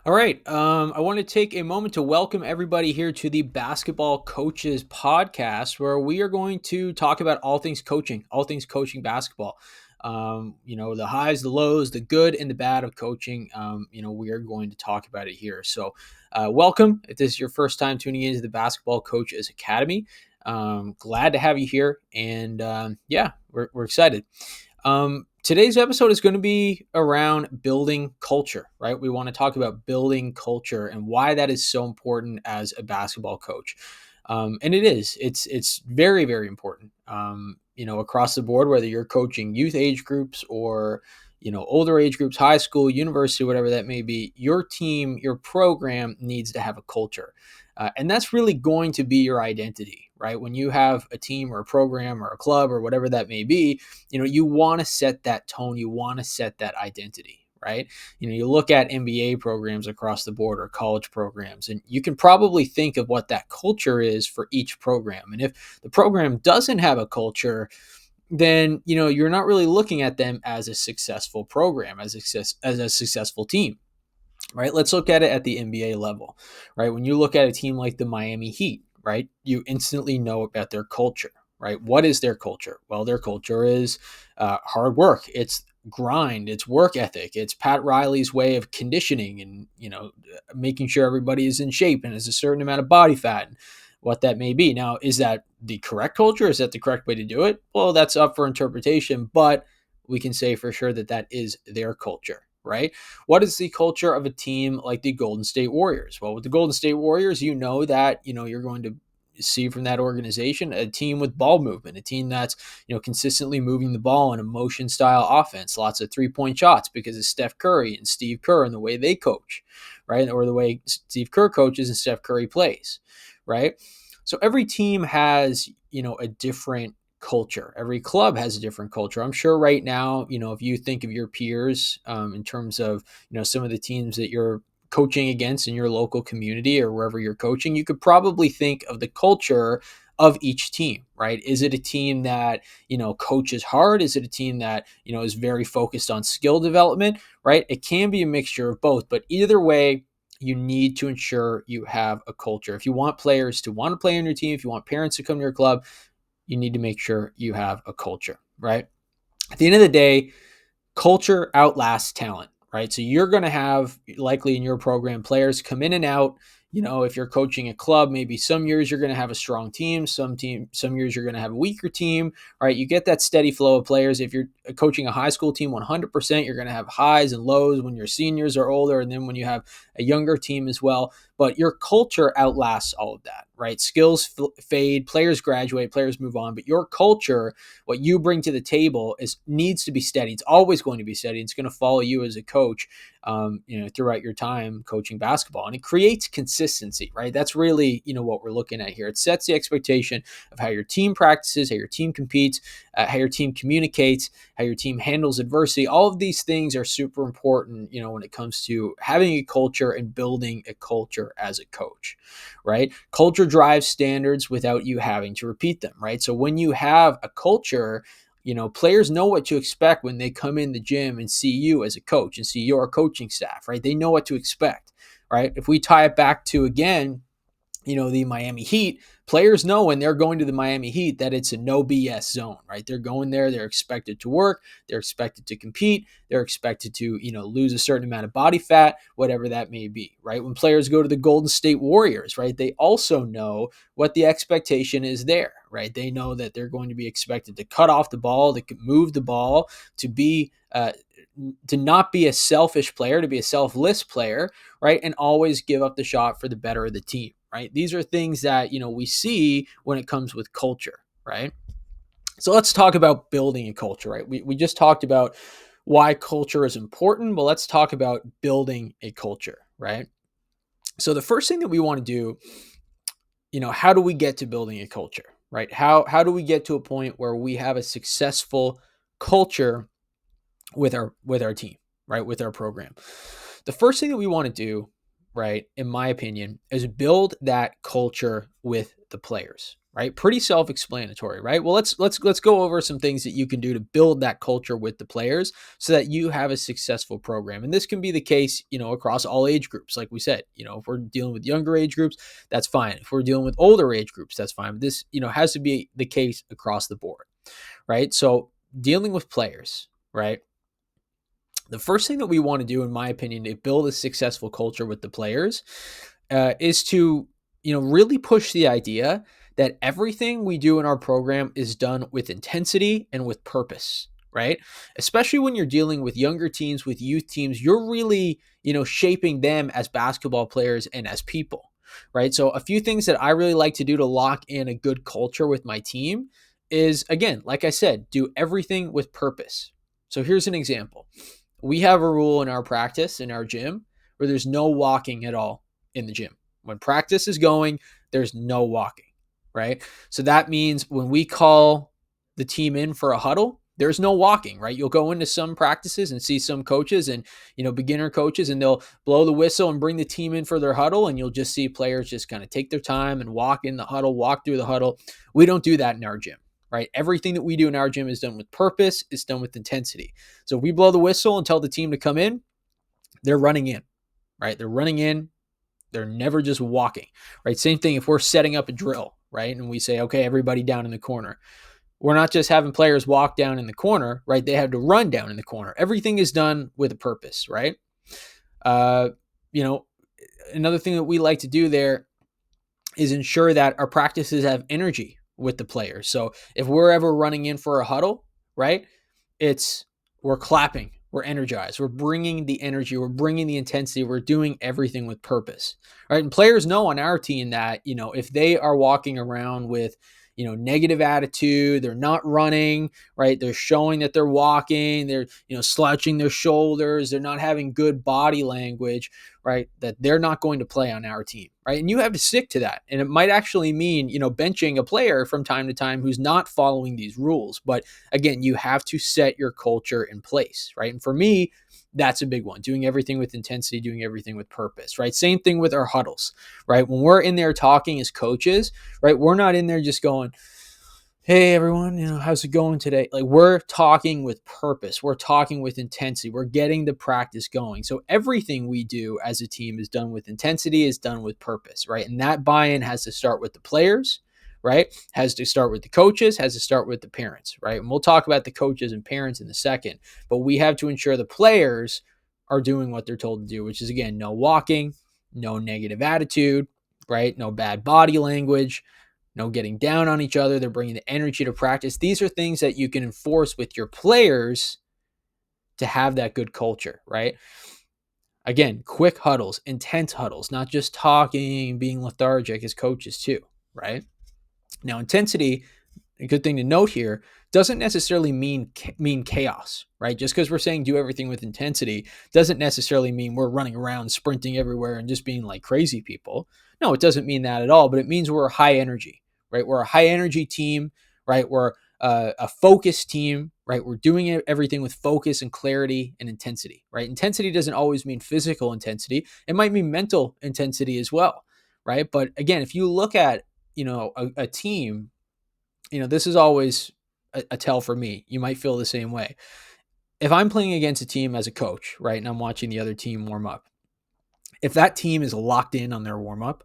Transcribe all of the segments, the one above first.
All right. I want to take a moment to welcome everybody here to the Basketball Coaches Podcast, where we are going to talk about all things coaching basketball. The highs, the lows, the good and the bad of coaching. We are going to talk about it here. So, welcome. If this is your first time tuning into the Basketball Coaches Academy, glad to have you here. And we're excited. Today's episode is going to be around building culture, right? We want to talk about building culture and why that is so important as a basketball coach. And it is. It's very, very important. Across the board, whether you're coaching youth age groups or older age groups, high school, university, whatever that may be, your team, your program needs to have a culture. And that's really going to be your identity, right? When you have a team or a program or a club or whatever that may be, you want to set that tone, you want to set that identity, right? You look at NBA programs across the board or college programs, and you can probably think of what that culture is for each program. And if the program doesn't have a culture, then you're not really looking at them as a successful program, as a successful team, right? Let's look at it at the NBA level, right? When you look at a team like the Miami Heat, right, you instantly know about their culture, right? What is their culture? Well, their culture is hard work. It's grind. It's work ethic. It's Pat Riley's way of conditioning and making sure everybody is in shape and has a certain amount of body fat. And what that may be. Now, is that the correct culture? Is that the correct way to do it? Well, that's up for interpretation, but we can say for sure that that is their culture, right? What is the culture of a team like the Golden State Warriors? Well, with the Golden State Warriors, you're going to see from that organization a team with ball movement, a team that's consistently moving the ball in a motion style offense, lots of 3-point shots because of Steph Curry and Steve Kerr and the way they coach, right? Or the way Steve Kerr coaches and Steph Curry plays, right? So every team has a different culture. Every club has a different culture. I'm sure right now, if you think of your peers in terms of, some of the teams that you're coaching against in your local community or wherever you're coaching, you could probably think of the culture of each team, right? Is it a team that, coaches hard? Is it a team that, is very focused on skill development, right? It can be a mixture of both, but either way, you need to ensure you have a culture. If you want players to want to play on your team, if you want parents to come to your club, you need to make sure you have a culture, right? At the end of the day, culture outlasts talent, right? So you're going to have likely in your program players come in and out. If you're coaching a club, maybe some years you're going to have a strong team, some years you're going to have a weaker team, right? You get that steady flow of players. If you're coaching a high school team 100%, you're going to have highs and lows when your seniors are older and then when you have a younger team as well. But your culture outlasts all of that, right? Skills fade, players graduate, players move on, but your culture, what you bring to the table needs to be steady. It's always going to be steady. It's going to follow you as a coach, throughout your time coaching basketball, and it creates consistency, right? That's really, what we're looking at here. It sets the expectation of how your team practices, how your team competes, how your team communicates, how your team handles adversity. All of these things are super important, when it comes to having a culture and building a culture as a coach, right? Culture drives standards without you having to repeat them, right? So when you have a culture, players know what to expect when they come in the gym and see you as a coach and see your coaching staff, right? They know what to expect, right? If we tie it back to, again, the Miami Heat, players know when they're going to the Miami Heat that it's a no BS zone, right? They're going there, they're expected to work, they're expected to compete, they're expected to, lose a certain amount of body fat, whatever that may be, right? When players go to the Golden State Warriors, right, they also know what the expectation is there, right? They know that they're going to be expected to cut off the ball, to move the ball, to not be a selfish player, to be a selfless player, right? And always give up the shot for the better of the team, right? These are things that, we see when it comes with culture, right? So let's talk about building a culture, right? We just talked about why culture is important, but let's talk about building a culture, right? So the first thing that we want to do, how do we get to building a culture, right? How do we get to a point where we have a successful culture with our team, right? With our program. The first thing that we want to do, right, in my opinion, is build that culture with the players, right? Pretty self-explanatory, right? Well, let's go over some things that you can do to build that culture with the players so that you have a successful program. And this can be the case, across all age groups. Like we said, if we're dealing with younger age groups, that's fine. If we're dealing with older age groups, that's fine. But this, has to be the case across the board, right? So dealing with players, right? The first thing that we want to do, in my opinion, to build a successful culture with the players is to, really push the idea that everything we do in our program is done with intensity and with purpose, right? Especially when you're dealing with younger teams, with youth teams, you're really, shaping them as basketball players and as people, right? So a few things that I really like to do to lock in a good culture with my team is, again, like I said, do everything with purpose. So here's an example. We have a rule in our practice, in our gym, where there's no walking at all in the gym. When practice is going, there's no walking, right? So that means when we call the team in for a huddle, there's no walking, right? You'll go into some practices and see some coaches and, beginner coaches, and they'll blow the whistle and bring the team in for their huddle. And you'll just see players just kind of take their time and walk in the huddle, walk through the huddle. We don't do that in our gym, right? Everything that we do in our gym is done with purpose. It's done with intensity. So if we blow the whistle and tell the team to come in, they're running in, right? They're running in. They're never just walking, right? Same thing if we're setting up a drill, right? And we say, okay, everybody down in the corner. We're not just having players walk down in the corner, right? They have to run down in the corner. Everything is done with a purpose, right? Uh, you know, Another thing that we like to do there is ensure that our practices have energy with the players. So if we're ever running in for a huddle, right, we're clapping, we're energized, we're bringing the energy, we're bringing the intensity, we're doing everything with purpose, right? And players know on our team that, if they are walking around with, negative attitude, they're not running, right? They're showing that they're walking, they're, slouching their shoulders, they're not having good body language, right? That they're not going to play on our team, right? And you have to stick to that. And it might actually mean, benching a player from time to time who's not following these rules. But again, you have to set your culture in place, right? And for me, that's a big one. Doing everything with intensity, doing everything with purpose, right? Same thing with our huddles, right? When we're in there talking as coaches, right? We're not in there just going, hey everyone, how's it going today? Like, we're talking with purpose, we're talking with intensity, we're getting the practice going. So everything we do as a team is done with intensity, is done with purpose, right? And that buy-in has to start with the players, right? Has to start with the coaches, has to start with the parents, right? And we'll talk about the coaches and parents in a second, but we have to ensure the players are doing what they're told to do, which is, again, no walking, no negative attitude, right? No bad body language, no getting down on each other. They're bringing the energy to practice. These are things that you can enforce with your players to have that good culture, right? Again, quick huddles, intense huddles, not just talking, being lethargic as coaches too, right? Now, intensity, a good thing to note here, doesn't necessarily mean chaos, right? Just because we're saying do everything with intensity doesn't necessarily mean we're running around sprinting everywhere and just being like crazy people. No, it doesn't mean that at all, but it means we're high energy, right? We're a high energy team, right? We're a focused team, right? We're doing everything with focus and clarity and intensity, right? Intensity doesn't always mean physical intensity. It might mean mental intensity as well, right? But again, if you look at, a team, this is always a tell for me. You might feel the same way. If I'm playing against a team as a coach, right, and I'm watching the other team warm up, if that team is locked in on their warm up,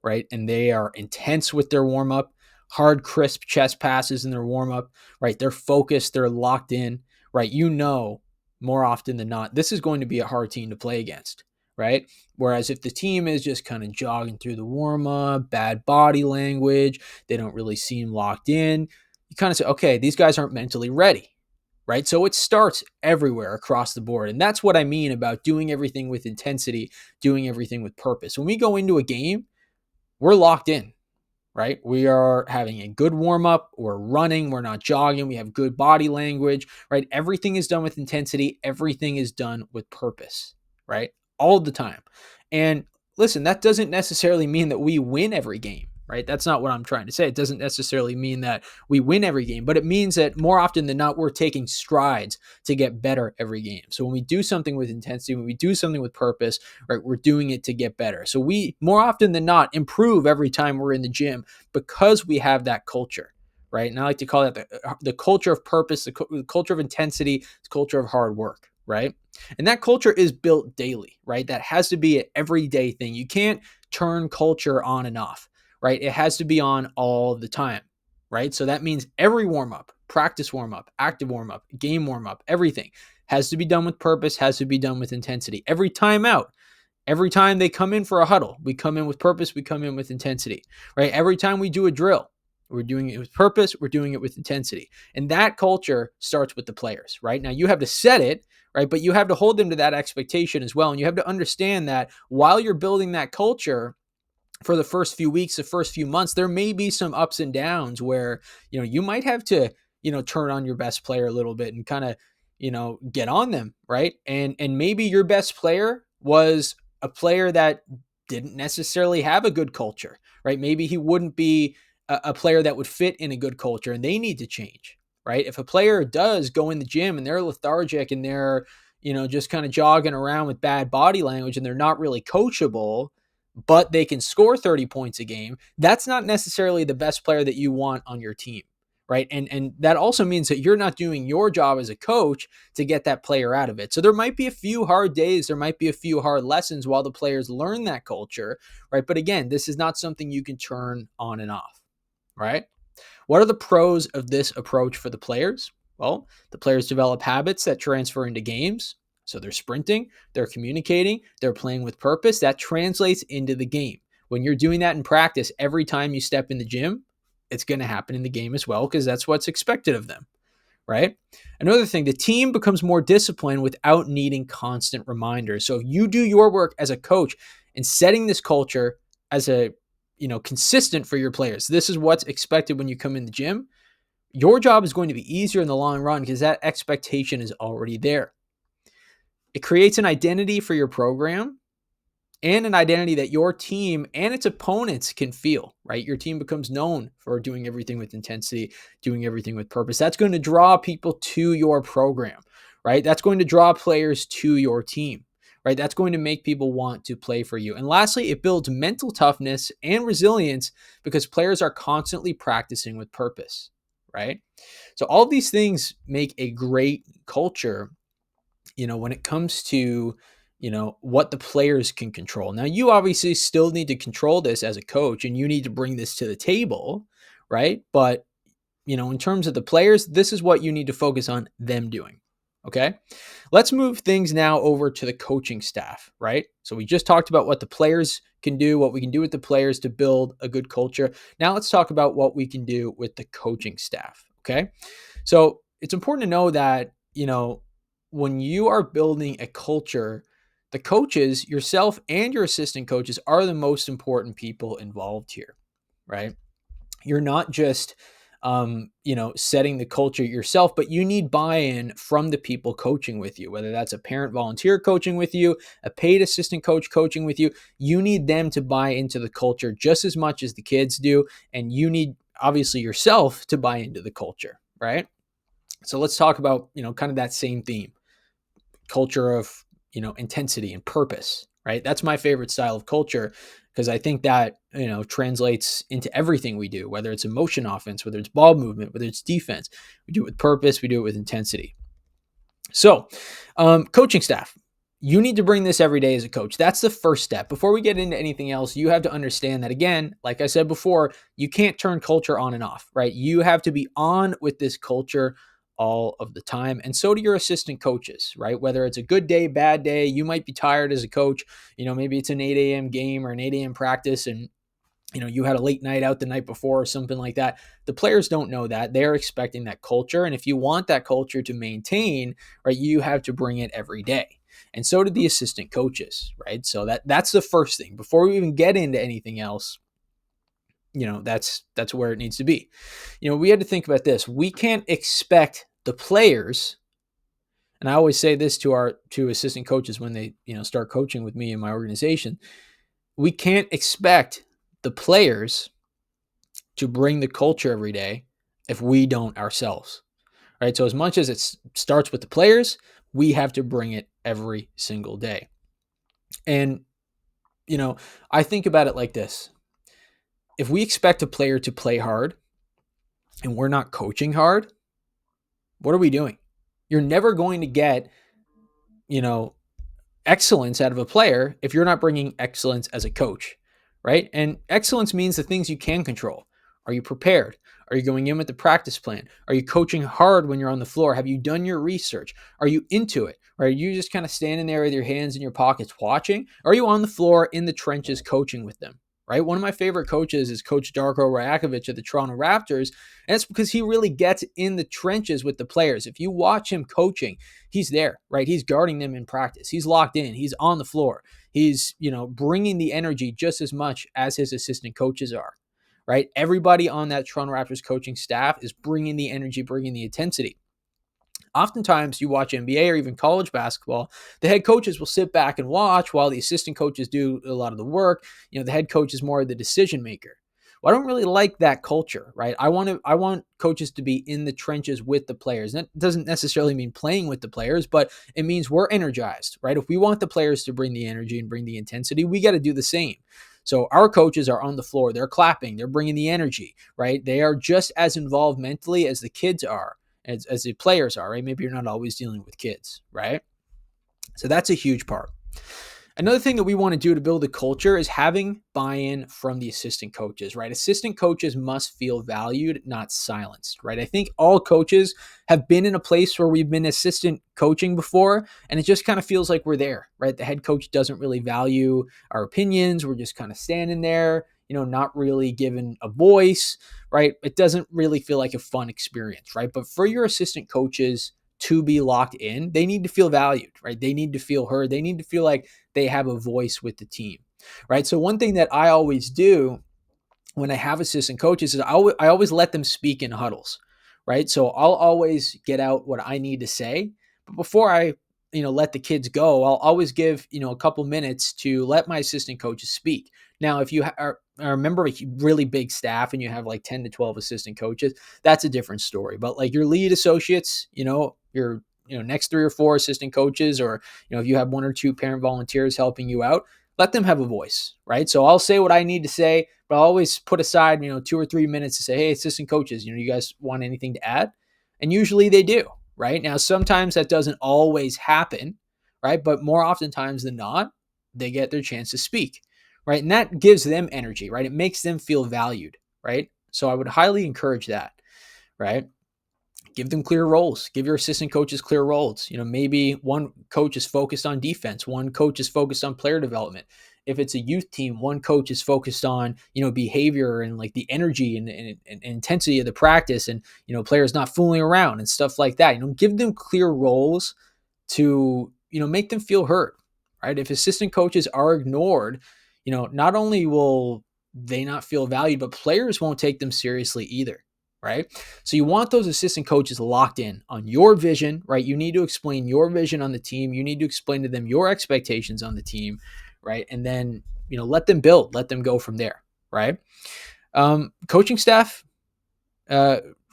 right, and they are intense with their warm up, hard, crisp chest passes in their warm up, right, they're focused, they're locked in, right, more often than not, this is going to be a hard team to play against, right? Whereas if the team is just kind of jogging through the warm up, bad body language, they don't really seem locked in, you kind of say, okay, these guys aren't mentally ready, right? So it starts everywhere across the board. And that's what I mean about doing everything with intensity, doing everything with purpose. When we go into a game, we're locked in, right? We are having a good warm up. We're running. We're not jogging. We have good body language, right? Everything is done with intensity. Everything is done with purpose, right? All the time. And listen, that doesn't necessarily mean that we win every game, right? That's not what I'm trying to say. It doesn't necessarily mean that we win every game, but it means that more often than not, we're taking strides to get better every game. So when we do something with intensity, when we do something with purpose, right, we're doing it to get better. So we more often than not improve every time we're in the gym because we have that culture. Right. And I like to call that the culture of purpose, the culture of intensity, the culture of hard work. Right. And that culture is built daily. Right. That has to be an everyday thing. You can't turn culture on and off. Right. It has to be on all the time. Right. So that means every warm up, practice warm up, active warm up, game warm up, everything has to be done with purpose, has to be done with intensity. Every time out, every time they come in for a huddle, we come in with purpose, we come in with intensity, right? Every time we do a drill, we're doing it with purpose, we're doing it with intensity. And that culture starts with the players, right? Now you have to set it, right? But you have to hold them to that expectation as well. And you have to understand that while you're building that culture, for the first few weeks, the first few months, there may be some ups and downs where, you might have to, turn on your best player a little bit and kind of, get on them, right? And maybe your best player was a player that didn't necessarily have a good culture, right? Maybe he wouldn't be a player that would fit in a good culture and they need to change, right? If a player does go in the gym and they're lethargic and they're, just kind of jogging around with bad body language and they're not really coachable, but they can score 30 points a game, that's not necessarily the best player that you want on your team, right? And that also means that you're not doing your job as a coach to get that player out of it. So there might be a few hard days, there might be a few hard lessons while the players learn that culture, right? But again, this is not something you can turn on and off, right? What are the pros of this approach for the players? Well, the players develop habits that transfer into games. So they're sprinting, they're communicating, they're playing with purpose. That translates into the game. When you're doing that in practice, every time you step in the gym, it's going to happen in the game as well because that's what's expected of them, right? Another thing, the team becomes more disciplined without needing constant reminders. So if you do your work as a coach and setting this culture as a consistent for your players, this is what's expected when you come in the gym, your job is going to be easier in the long run because that expectation is already there. It creates an identity for your program and an identity that your team and its opponents can feel, right? Your team becomes known for doing everything with intensity, doing everything with purpose. That's going to draw people to your program, right? That's going to draw players to your team, right? That's going to make people want to play for you. And lastly, it builds mental toughness and resilience because players are constantly practicing with purpose, right? So all of these things make a great culture, when it comes to, what the players can control. Now, you obviously still need to control this as a coach and you need to bring this to the table, right? But, in terms of the players, this is what you need to focus on them doing. Okay. Let's move things now over to the coaching staff, right? So we just talked about what the players can do, what we can do with the players to build a good culture. Now let's talk about what we can do with the coaching staff. Okay. So it's important to know that, when you are building a culture, the coaches, yourself and your assistant coaches, are the most important people involved here, right? You're not just, setting the culture yourself, but you need buy-in from the people coaching with you, whether that's a parent volunteer coaching with you, a paid assistant coach coaching with you. You need them to buy into the culture just as much as the kids do. And you need, obviously, yourself to buy into the culture, right? So let's talk about, kind of that same theme, culture of, intensity and purpose, right? That's my favorite style of culture because I think that, translates into everything we do, whether it's emotion offense, whether it's ball movement, whether it's defense. We do it with purpose, we do it with intensity. So, coaching staff, you need to bring this every day as a coach. That's the first step. Before we get into anything else, you have to understand that, again, like I said before, you can't turn culture on and off, right? You have to be on with this culture all of the time. And so do your assistant coaches, right? Whether it's a good day, bad day, you might be tired as a coach. Maybe it's an 8 a.m. game or an 8 a.m. practice and you had a late night out the night before or something like that. The players don't know that. They're expecting that culture. And if you want that culture to maintain, right, you have to bring it every day. And so did the assistant coaches, right? So that's the first thing. Before we even get into anything else, that's where it needs to be. We had to think about this. We can't expect the players, and I always say this to assistant coaches when they, start coaching with me in my organization. We can't expect the players to bring the culture every day if we don't ourselves, right? So as much as it starts with the players, we have to bring it every single day. And, I think about it like this. If we expect a player to play hard and we're not coaching hard, what are we doing? You're never going to get, you know, excellence out of a player if you're not bringing excellence as a coach, right? And excellence means the things you can control. Are you prepared? Are you going in with the practice plan? Are you coaching hard when you're on the floor? Have you done your research? Are you into it? Or are you just kind of standing there with your hands in your pockets watching? Or are you on the floor in the trenches coaching with them? Right? One of my favorite coaches is Coach Darko Rajakovic of the Toronto Raptors. And it's because he really gets in the trenches with the players. If you watch him coaching, he's there, right? He's guarding them in practice. He's locked in. He's on the floor. He's, bringing the energy just as much as his assistant coaches are, right? Everybody on that Toronto Raptors coaching staff is bringing the energy, bringing the intensity. Oftentimes you watch NBA or even college basketball, the head coaches will sit back and watch while the assistant coaches do a lot of the work. The head coach is more of the decision maker. Well, I don't really like that culture, right? I want coaches to be in the trenches with the players. That doesn't necessarily mean playing with the players, but it means we're energized, right? If we want the players to bring the energy and bring the intensity, we got to do the same. So our coaches are on the floor, they're clapping, they're bringing the energy, right? They are just as involved mentally as the kids are, as the players are, right? Maybe you're not always dealing with kids, right? So that's a huge part. Another thing that we want to do to build a culture is having buy-in from the assistant coaches, right? Assistant coaches must feel valued, not silenced, right? I think all coaches have been in a place where we've been assistant coaching before, and it just kind of feels like we're there, right? The head coach doesn't really value our opinions. We're just kind of standing there, not really given a voice, right? It doesn't really feel like a fun experience, right? But for your assistant coaches to be locked in, they need to feel valued, right? They need to feel heard. They need to feel like they have a voice with the team, right? So one thing that I always do when I have assistant coaches is I always let them speak in huddles, right? So I'll always get out what I need to say, but before I let the kids go, I'll always give a couple minutes to let my assistant coaches speak. Now, if you are a member of a really big staff and you have like 10 to 12 assistant coaches, that's a different story. But like your lead associates, your next 3 or 4 assistant coaches, or if you have 1 or 2 parent volunteers helping you out, let them have a voice, right? So I'll say what I need to say, but I'll always put aside 2 or 3 minutes to say, hey, assistant coaches, you guys want anything to add? And usually they do, right? Now sometimes that doesn't always happen, right? But more oftentimes than not, they get their chance to speak, right? And that gives them energy, right? It makes them feel valued, right? So I would highly encourage that, right? Give them clear roles. Give your assistant coaches clear roles. Maybe one coach is focused on defense, one coach is focused on player development. If it's a youth team, one coach is focused on behavior and like the energy and intensity of the practice, and players not fooling around and stuff like that. Give them clear roles to make them feel heard, right? If assistant coaches are ignored, not only will they not feel valued, but players won't take them seriously either, right? So you want those assistant coaches locked in on your vision, right? You need to explain your vision on the team. You need to explain to them your expectations on the team, right? And then let them build, let them go from there, right? Coaching staff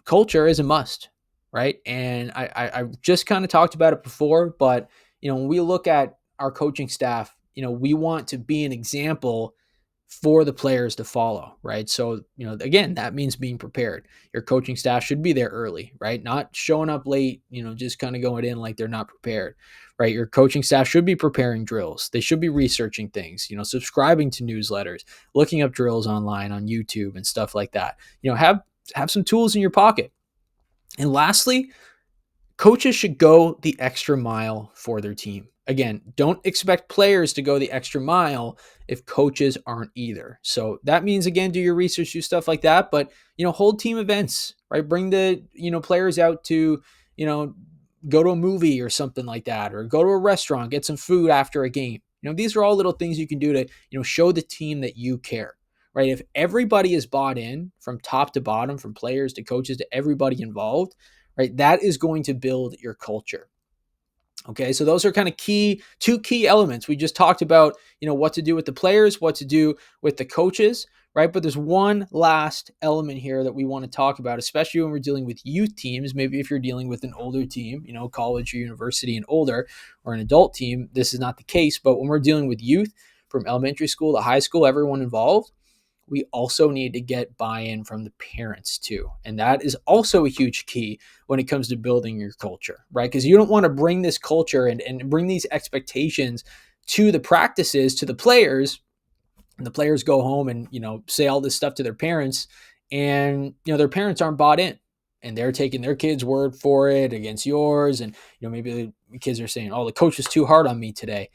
culture is a must, right? And I just kind of talked about it before, but when we look at our coaching staff, we want to be an example for the players to follow, right? So, again, that means being prepared. Your coaching staff should be there early, right? Not showing up late, just kind of going in like they're not prepared, right? Your coaching staff should be preparing drills. They should be researching things, subscribing to newsletters, looking up drills online on YouTube and stuff like that. Have some tools in your pocket. And lastly, coaches should go the extra mile for their team. Again, don't expect players to go the extra mile if coaches aren't either. So that means, again, do your research, do stuff like that, but hold team events, right? Bring the players out to go to a movie or something like that, or go to a restaurant, get some food after a game. These are all little things you can do to show the team that you care, right? If everybody is bought in from top to bottom, from players to coaches to everybody involved, right, that is going to build your culture. Okay, so those are kind of two key elements. We just talked about, what to do with the players, what to do with the coaches, right? But there's one last element here that we want to talk about, especially when we're dealing with youth teams. Maybe if you're dealing with an older team, college or university and older, or an adult team, this is not the case. But when we're dealing with youth from elementary school to high school, everyone involved, we also need to get buy-in from the parents too. And that is also a huge key when it comes to building your culture, right? Because you don't want to bring this culture and bring these expectations to the practices, to the players, and the players go home and, say all this stuff to their parents, and, their parents aren't bought in, and they're taking their kids' word for it against yours. And, maybe the kids are saying, oh, the coach is too hard on me today.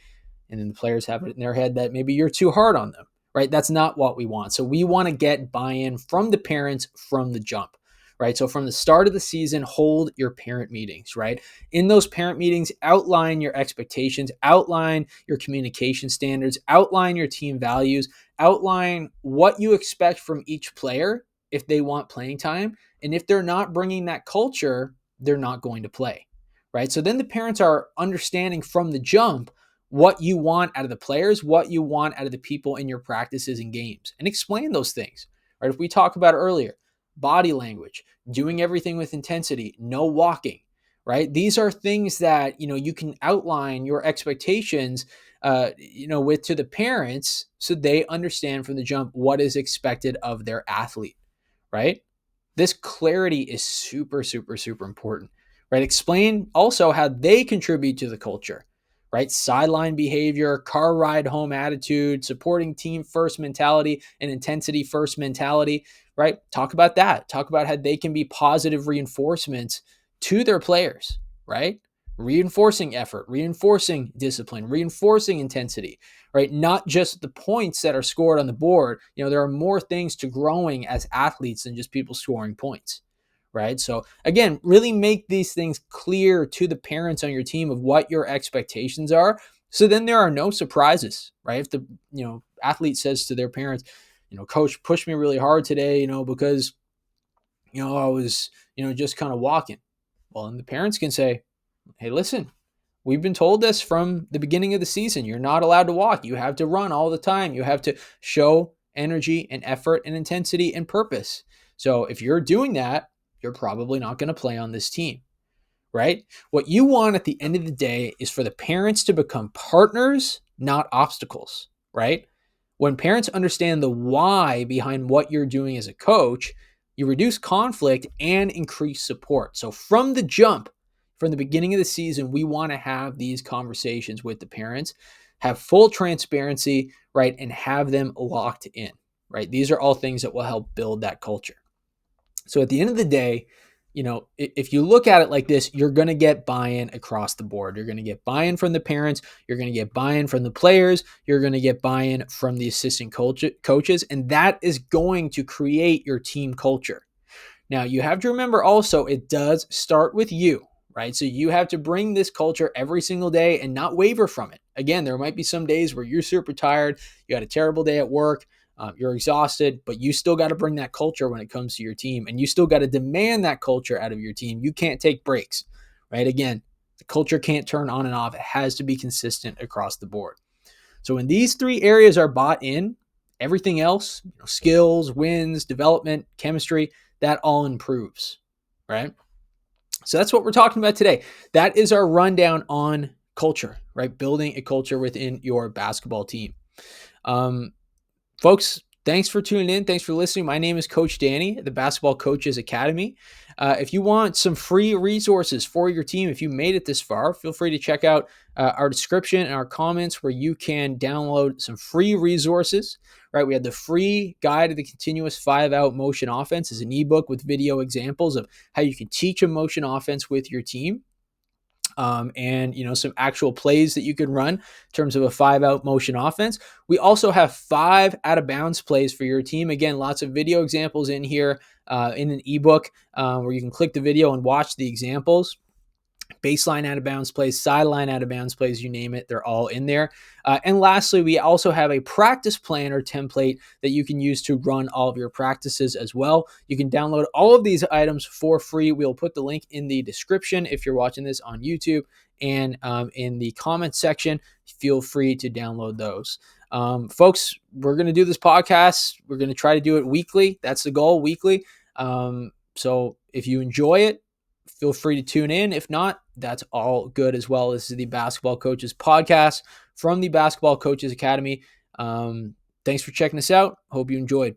And then the players have it in their head that maybe you're too hard on them, right? That's not what we want. So we want to get buy-in from the parents from the jump, right? So from the start of the season, hold your parent meetings, right? In those parent meetings, outline your expectations, outline your communication standards, outline your team values, outline what you expect from each player if they want playing time. And if they're not bringing that culture, they're not going to play, right? So then the parents are understanding from the jump what you want out of the players, what you want out of the people in your practices and games, and explain those things, right? If we talked about earlier, body language, doing everything with intensity, no walking, right? These are things that, you can outline your expectations, with to the parents so they understand from the jump what is expected of their athlete, right? This clarity is super, super, super important, right? Explain also how they contribute to the culture, right? Sideline behavior, car ride home attitude, supporting team first mentality and intensity first mentality, right? Talk about that. Talk about how they can be positive reinforcements to their players, right? Reinforcing effort, reinforcing discipline, reinforcing intensity, right? Not just the points that are scored on the board. There are more things to growing as athletes than just people scoring points, right? So again, really make these things clear to the parents on your team of what your expectations are. So then there are no surprises, right? If the, athlete says to their parents, coach pushed me really hard today, because, I was, just kind of walking. Well, and the parents can say, hey, listen, we've been told this from the beginning of the season. You're not allowed to walk. You have to run all the time. You have to show energy and effort and intensity and purpose. So if you're doing that, you're probably not going to play on this team, right? What you want at the end of the day is for the parents to become partners, not obstacles, right? When parents understand the why behind what you're doing as a coach, you reduce conflict and increase support. So from the jump, from the beginning of the season, we want to have these conversations with the parents, have full transparency, right? And have them locked in, right? These are all things that will help build that culture. So at the end of the day, if you look at it like this, you're going to get buy-in across the board. You're going to get buy-in from the parents. You're going to get buy-in from the players. You're going to get buy-in from the assistant coaches. And that is going to create your team culture. Now, you have to remember also, it does start with you, right? So you have to bring this culture every single day and not waver from it. Again, there might be some days where you're super tired. You had a terrible day at work. You're exhausted, but you still got to bring that culture when it comes to your team, and you still got to demand that culture out of your team. You can't take breaks, right? Again, the culture can't turn on and off. It has to be consistent across the board. So when these three areas are bought in, everything else, skills, wins, development, chemistry, that all improves, right? So that's what we're talking about today. That is our rundown on culture, right? Building a culture within your basketball team. Folks, thanks for tuning in. Thanks for listening. My name is Coach Danny at the Basketball Coaches Academy. If you want some free resources for your team, if you made it this far, feel free to check out our description and our comments where you can download some free resources, right? We have the free guide to the continuous 5-out motion offense as an ebook with video examples of how you can teach a motion offense with your team. And some actual plays that you could run in terms of a 5-out motion offense. We also have 5 out of bounds plays for your team. Again, lots of video examples in here in an ebook where you can click the video and watch the examples. baseline out of bounds plays, sideline out of bounds plays, you name it, they're all in there. And lastly, we also have a practice plan or template that you can use to run all of your practices as well. You can download all of these items for free. We'll put the link in the description if you're watching this on YouTube, and in the comments section. Feel free to download those. Folks, we're going to do this podcast. We're going to try to do it weekly. That's the goal, weekly. So if you enjoy it, feel free to tune in. If not, that's all good as well. This is the Basketball Coaches Podcast from the Basketball Coaches Academy. Thanks for checking us out. Hope you enjoyed.